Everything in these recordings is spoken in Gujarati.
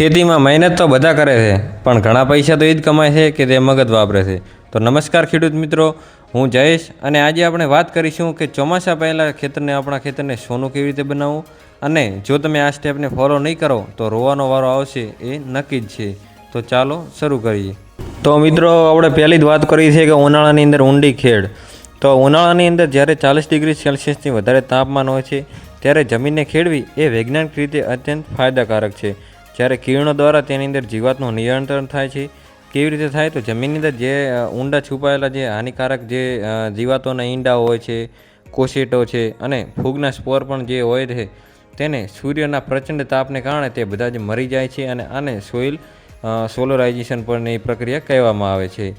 ખેતીમાં મહેનત તો બધા કરે છે, પણ ઘણા પૈસા તો એ જ કમાય છે કે તે મગજ વાપરે છે. તો નમસ્કાર ખેડૂત મિત્રો, હું જયેશ અને આજે આપણે વાત કરીશું કે ચોમાસા પહેલાં આપણા ખેતરને સોનું કેવી રીતે બનાવવું, અને જો તમે આ સ્ટેપને ફોલો નહીં કરો તો રોવાનો વારો આવશે એ નક્કી જ છે. તો ચાલો શરૂ કરીએ. તો મિત્રો, આપણે પહેલી જ વાત કરી છે કે ઉનાળાની અંદર ઊંડી ખેડ. તો ઉનાળાની અંદર જ્યારે 40 ડિગ્રી સેલ્સિયસથી વધારે તાપમાન હોય છે ત્યારે જમીનને ખેડવી એ વૈજ્ઞાનિક રીતે અત્યંત ફાયદાકારક છે. જ્યારે કિરણો દ્વારા તેની અંદર જીવાતનું નિયંત્રણ થાય છે. કેવી રીતે થાય? તો જમીનની અંદર જે ઊંડા છુપાયેલા જે હાનિકારક જે જીવાતોના ઈંડા હોય છે, કોશેટો છે અને ફૂગના સ્પોર પણ જે હોય છે, તેને સૂર્યના પ્રચંડ તાપને કારણે તે બધા જ મરી જાય છે અને આને સોલરાઇઝેશન પરની પ્રક્રિયા કહેવામાં આવે છે.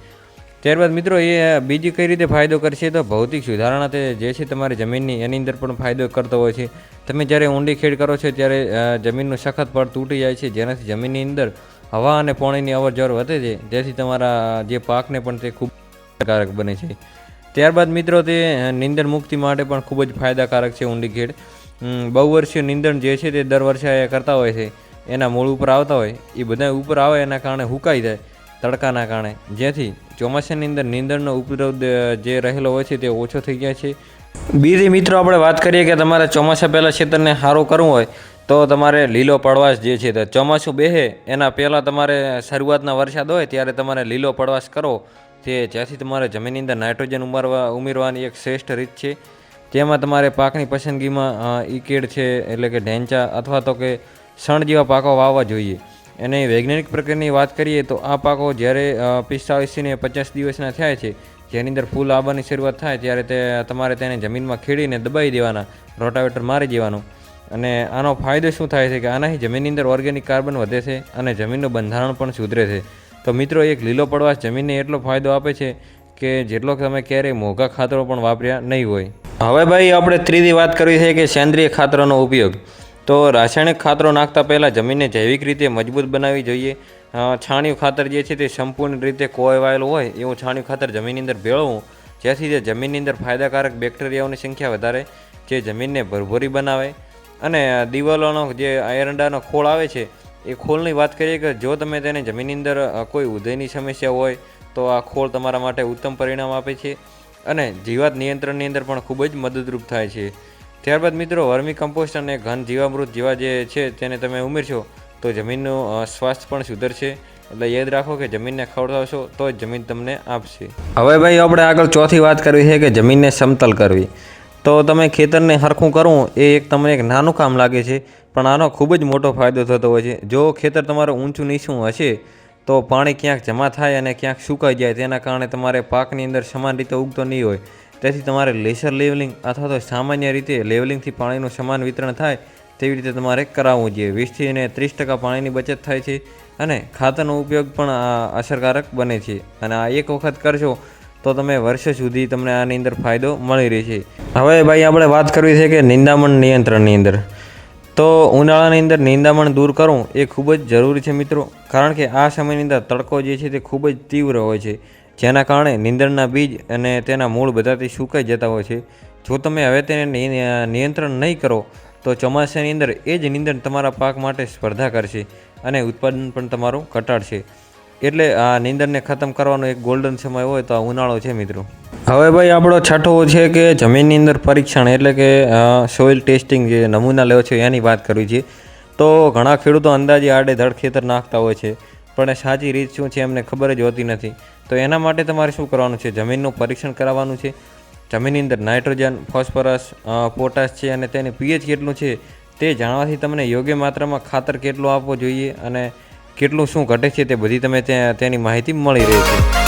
ત્યારબાદ મિત્રો, એ બીજી કઈ રીતે ફાયદો કરશે? તો ભૌતિક સુધારણા તે જે છે તમારી જમીનની, એની અંદર પણ ફાયદો કરતો હોય છે. તમે જ્યારે ઊંડી ખેડ કરો છો ત્યારે જમીનનું સખત પડ તૂટી જાય છે, જેનાથી જમીનની અંદર હવા અને પાણીની અવર જવર વધે છે, જેથી તમારા જે પાકને પણ તે ખૂબ ફાયદાકારક બને છે. ત્યારબાદ મિત્રો, તે નીંદણ મુક્તિ માટે પણ ખૂબ જ ફાયદાકારક છે ઊંડી ખેડ. બહુવર્ષીય નીંદણ જે છે તે દર વર્ષે કરતા હોય છે, એના મૂળ ઉપર આવતા હોય, એ બધા ઉપર આવે એના કારણે હુકાઈ જાય તડકાના કારણે, જેથી ચોમાસાની અંદર નીંદણનો ઉપદ્રવ જે રહેલો હોય છે તે ઓછો થઈ જાય છે. બીજી મિત્રો, આપણે વાત કરીએ કે તમારે ચોમાસા પહેલાં ખેતરને સારું કરવું હોય તો તમારે લીલો પડવાશ જે છે, તો ચોમાસું બેસે એના પહેલાં તમારે શરૂઆતના વરસાદ હોય ત્યારે તમારે લીલો પડવાશ કરો, જેથી તમારે જમીનની અંદર નાઇટ્રોજન ઉમેરવાની એક શ્રેષ્ઠ રીત છે. તેમાં તમારે પાકની પસંદગીમાં ઈકેડ છે, એટલે કે ઢેંચા અથવા તો કે શણ જેવા પાકો વાવવા જોઈએ. અને વૈજ્ઞાનિક પ્રકારની વાત કરીએ તો આ પાકો જ્યારે 45 થી 50 દિવસના થાય છે, જેની અંદર ફૂલ આવવાની શરૂઆત થાય ત્યારે તમારે તેને જમીનમાં ખેડીને દબાવી દેવાના, રોટાવેટર મારી દેવાનું. અને આનો ફાયદો શું થાય છે કે આનાથી જમીનની અંદર ઓર્ગેનિક કાર્બન વધે છે અને જમીનનું બંધારણ પણ સુધરે છે. તો મિત્રો, એક લીલો પડવાશ જમીનને એટલો ફાયદો આપે છે કે જેટલો તમે ક્યારેય મોંઘા ખાતરો પણ વાપર્યા નહીં હોય. હવે ભાઈ, આપણે ત્રીજી વાત કરવી છે કે સેન્દ્રિય ખાતરોનો ઉપયોગ. તો રાસાયણિક ખાતરો નાખતા પહેલાં જમીનને જૈવિક રીતે મજબૂત બનાવવી જોઈએ. છાણિયું ખાતર જે છે તે સંપૂર્ણ રીતે કોવાયેલું હોય એવું છાણિયું ખાતર જમીનની અંદર ભેળવવું, જેથી તે જમીનની અંદર ફાયદાકારક બેક્ટેરિયાઓની સંખ્યા વધારે, જે જમીનને ભરભરી બનાવે. અને દિવાલોનો જે એરંડાનો ખોળ આવે છે, એ ખોળની વાત કરીએ કે જો તમે તેને જમીનની અંદર કોઈ ઉધઈની સમસ્યા હોય તો આ ખોળ તમારા માટે ઉત્તમ પરિણામ આપે છે અને જીવાત નિયંત્રણની અંદર પણ ખૂબ જ મદદરૂપ થાય છે. ત્યારબાદ મિત્રો, વર્મી કમ્પોસ્ટ અને ઘન જીવામૃત જેવા જે છે તેને તમે ઉમેરશો તો જમીનનું સ્વાસ્થ્ય પણ સુધરશે. એટલે યાદ રાખો કે જમીનને ખવડાવશો તો જ જમીન તમને આપશે. હવે ભાઈ, આપણે આગળ ચોથી વાત કરવી છે કે જમીનને સમતલ કરવી. તો તમે ખેતરને સરખું કરવું એ તમને એક નાનું કામ લાગે છે, પણ આનો ખૂબ જ મોટો ફાયદો થતો હોય છે. જો ખેતર તમારું ઊંચું નીચું હશે તો પાણી ક્યાંક જમા થાય અને ક્યાંક સુકાઈ જાય, તેના કારણે તમારે પાકની અંદર સમાન રીતે ઉગતો નહીં હોય. તેથી તમારે લેસર લેવલિંગ અથવા તો સામાન્ય રીતે લેવલિંગથી પાણીનું સમાન વિતરણ થાય તેવી રીતે તમારે કરાવવું જોઈએ. 20 થી 30% પાણીની બચત થાય છે અને ખાતરનો ઉપયોગ પણ અસરકારક બને છે. અને આ એક વખત કરશો તો તમે વર્ષો સુધી તમને આની અંદર ફાયદો મળી રહેશે. હવે ભાઈ, આપણે વાત કરવી છે કે નિંદામણ નિયંત્રણની અંદર. તો ઉનાળાની અંદર નિંદામણ દૂર કરવું એ ખૂબ જ જરૂરી છે મિત્રો, કારણ કે આ સમયની અંદર તડકો જે છે તે ખૂબ જ તીવ્ર હોય છે, જેના કારણે નીંદણના બીજ અને તેના મૂળ બધાથી સુકાઈ જતા હોય છે. જો તમે હવે તેને નિયંત્રણ નહીં કરો તો ચોમાસાની અંદર એ જ નીંદણ તમારા પાક માટે સ્પર્ધા કરશે અને ઉત્પાદન પણ તમારું ઘટાડશે. એટલે આ નીંદણને ખતમ કરવાનો એક ગોલ્ડન સમય હોય તો આ ઉનાળો છે મિત્રો. હવે ભાઈ, આપણો છઠ્ઠો છે કે જમીનની અંદર પરીક્ષણ, એટલે કે સોઇલ ટેસ્ટિંગ, જે નમૂના લેવો છે એની વાત કરવી છે. તો ઘણા ખેડૂતો અંદાજે આડેધડ ખેતર નાખતા હોય છે, પણ સાચી રીત શું છે એમને ખબર જ હોતી નથી. તો એના માટે તમારે શું કરવાનું છે? જમીનનું પરીક્ષણ કરાવવાનું છે. જમીનની અંદર નાઇટ્રોજન, ફોસ્ફરસ, પોટાશ છે અને તેની પીએચ કેટલું છે તે જાણવાથી તમને યોગ્ય માત્રામાં ખાતર કેટલું આપવું જોઈએ અને કેટલું શું ઘટે છે તે બધી તમે તેની માહિતી મળી રહે છે.